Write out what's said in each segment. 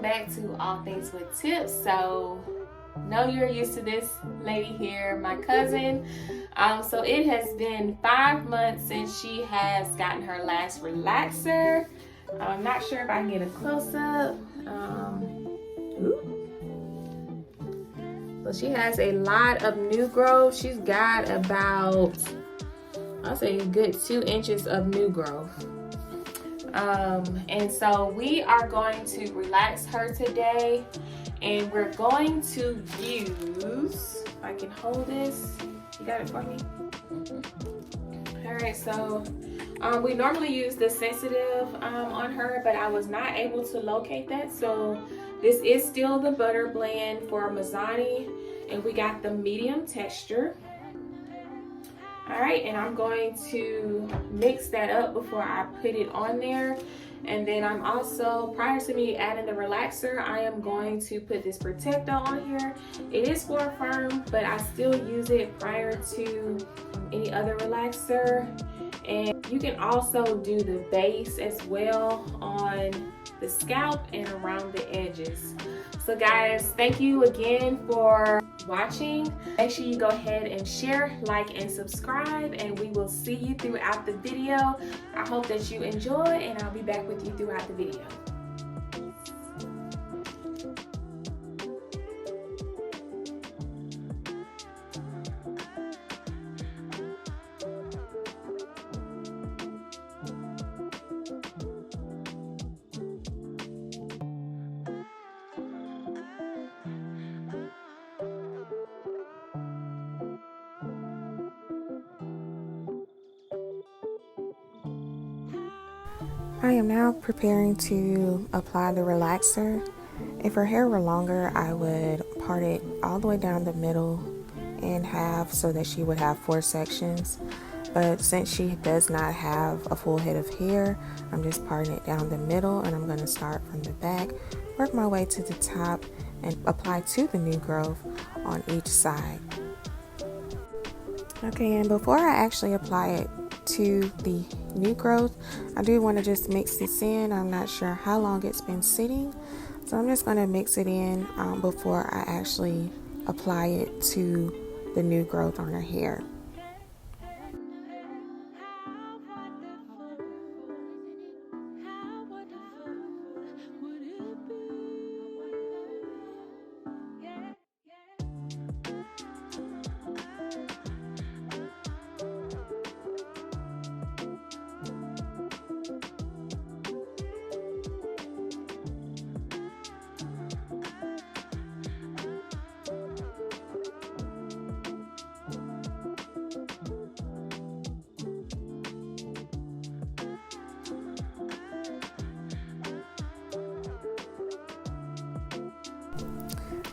back to All Things with Tips. So, know you're used to this lady here, my cousin. So it has been 5 months since she has gotten her last relaxer. I'm not sure if I can get a close up. So she has a lot of new growth. She's got about, I'll say, a good 2 inches of new growth. And so we are going to relax her today, and we're going to use, if I can hold this, you got it for me? All right, so we normally use the sensitive on her, but I was not able to locate that. So this is still the butter blend for Mizani, and we got the medium texture. All right, and I'm going to mix that up before I put it on there. And then I'm also, prior to me adding the relaxer, I am going to put this Protecto on here. It is for firm, but I still use it prior to any other relaxer. And you can also do the base as well on the scalp and around the edges. So guys, thank you again for watching. Make sure you go ahead and share, like, and subscribe, and we will see you throughout the video. I hope that you enjoy, and I'll be back with you throughout the video. I am now preparing to apply the relaxer. If her hair were longer, I would part it all the way down the middle in half so that she would have 4 sections. But since she does not have a full head of hair, I'm just parting it down the middle, and I'm going to start from the back, work my way to the top, and apply to the new growth on each side. Okay, and before I actually apply it to the new growth, I do want to just mix this in. I'm not sure how long it's been sitting, so I'm just going to mix it in before I actually apply it to the new growth on her hair.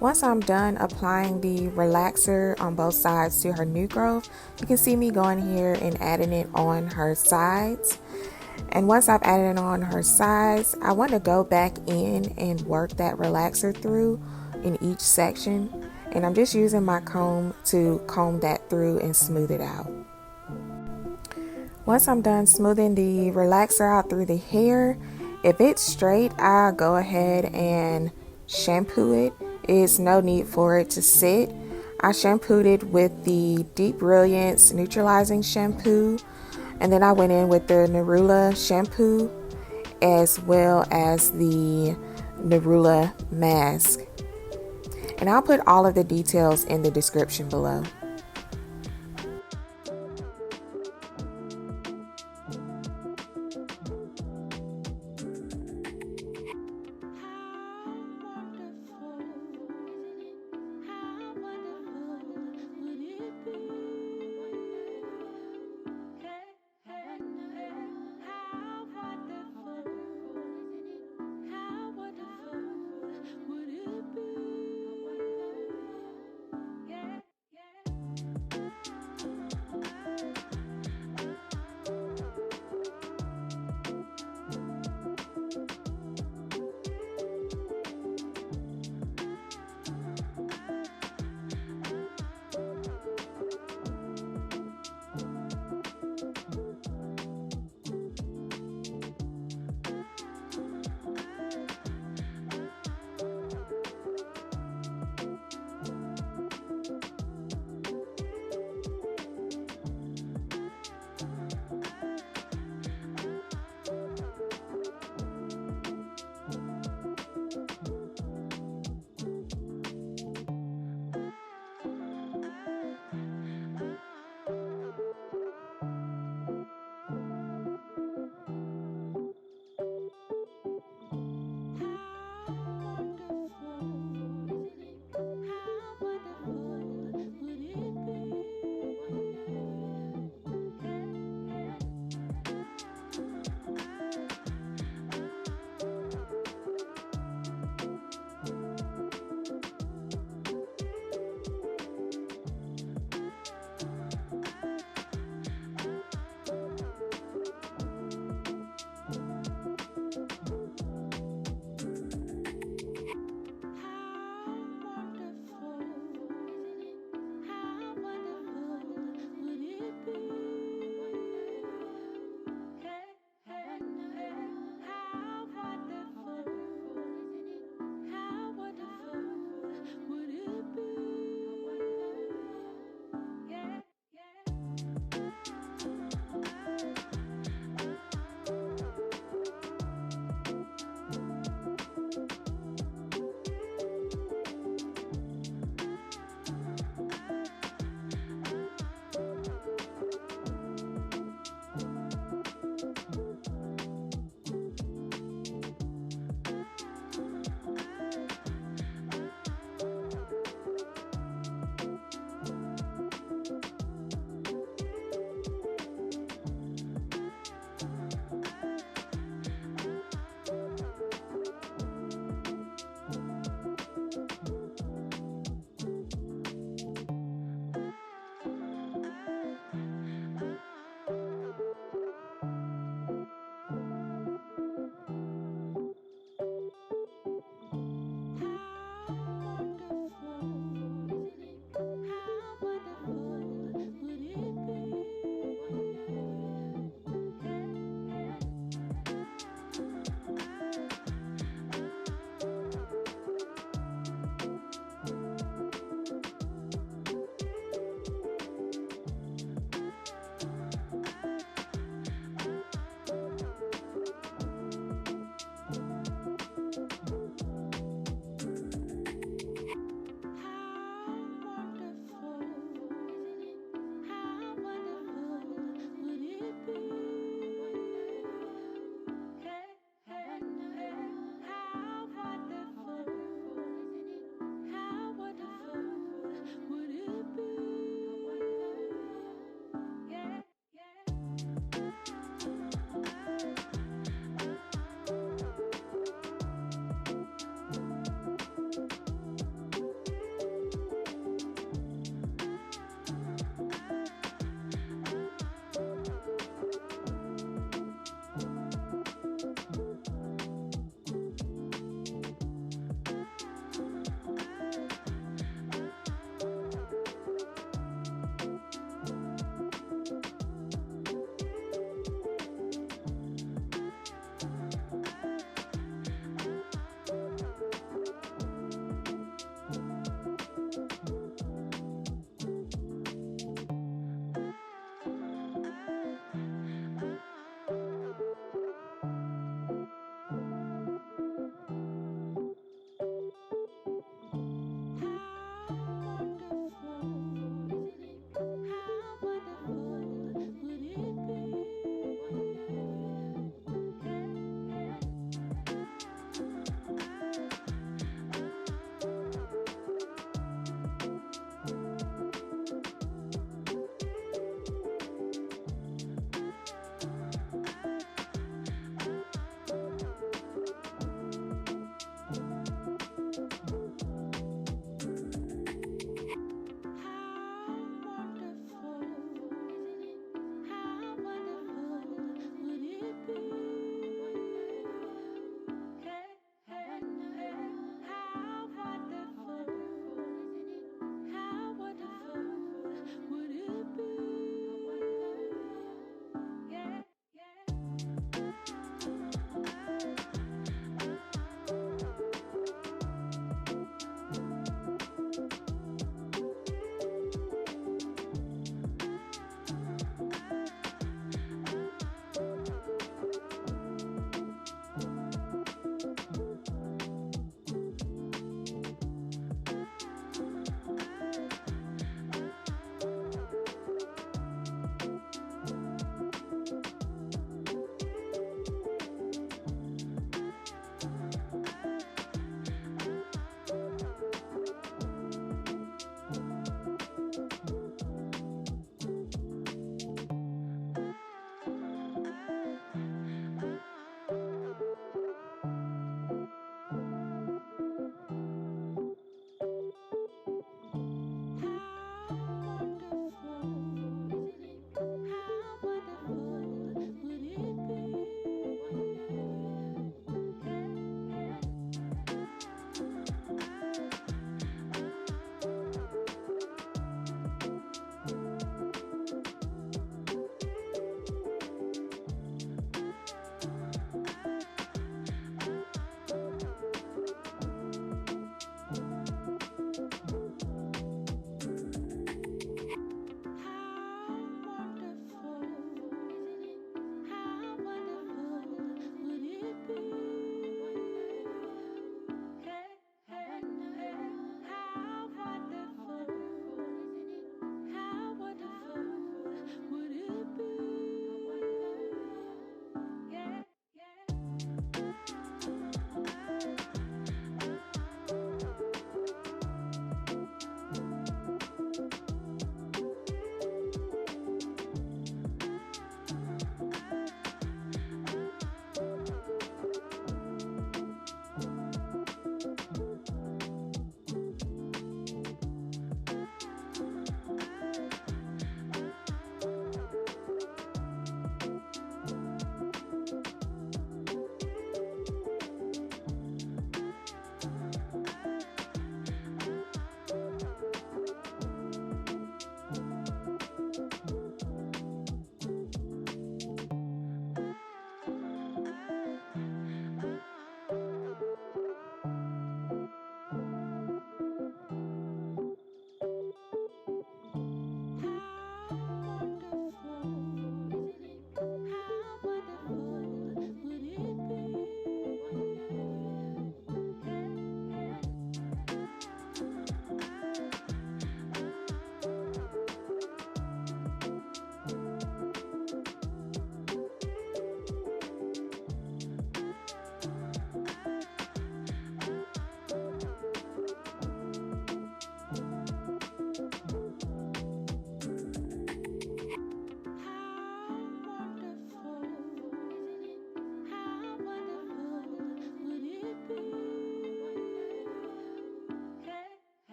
Once I'm done applying the relaxer on both sides to her new growth, you can see me going here and adding it on her sides. And once I've added it on her sides, I want to go back in and work that relaxer through in each section. And I'm just using my comb to comb that through and smooth it out. Once I'm done smoothing the relaxer out through the hair, if it's straight, I'll go ahead and shampoo it. Is no need for it to sit. I shampooed it with the Deep Brilliance Neutralizing Shampoo, and then I went in with the Nerula shampoo as well as the Nerula mask. And I'll put all of the details in the description below.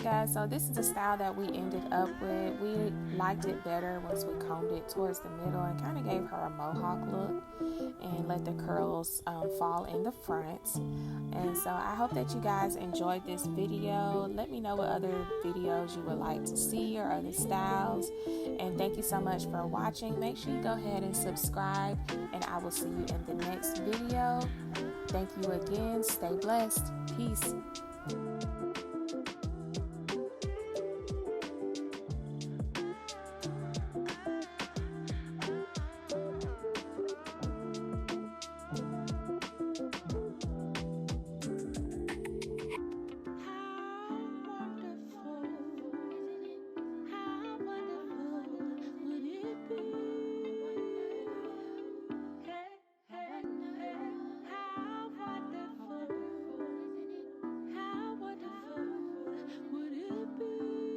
guys, so this is the style that we ended up with. We liked it better once we combed it towards the middle and kind of gave her a mohawk look and let the curls fall in the front. And so I hope that you guys enjoyed this video. Let me know what other videos you would like to see or other styles. And thank you so much for watching. Make sure you go ahead and subscribe, and I will see you in the next video. Thank you again. Stay blessed. Peace.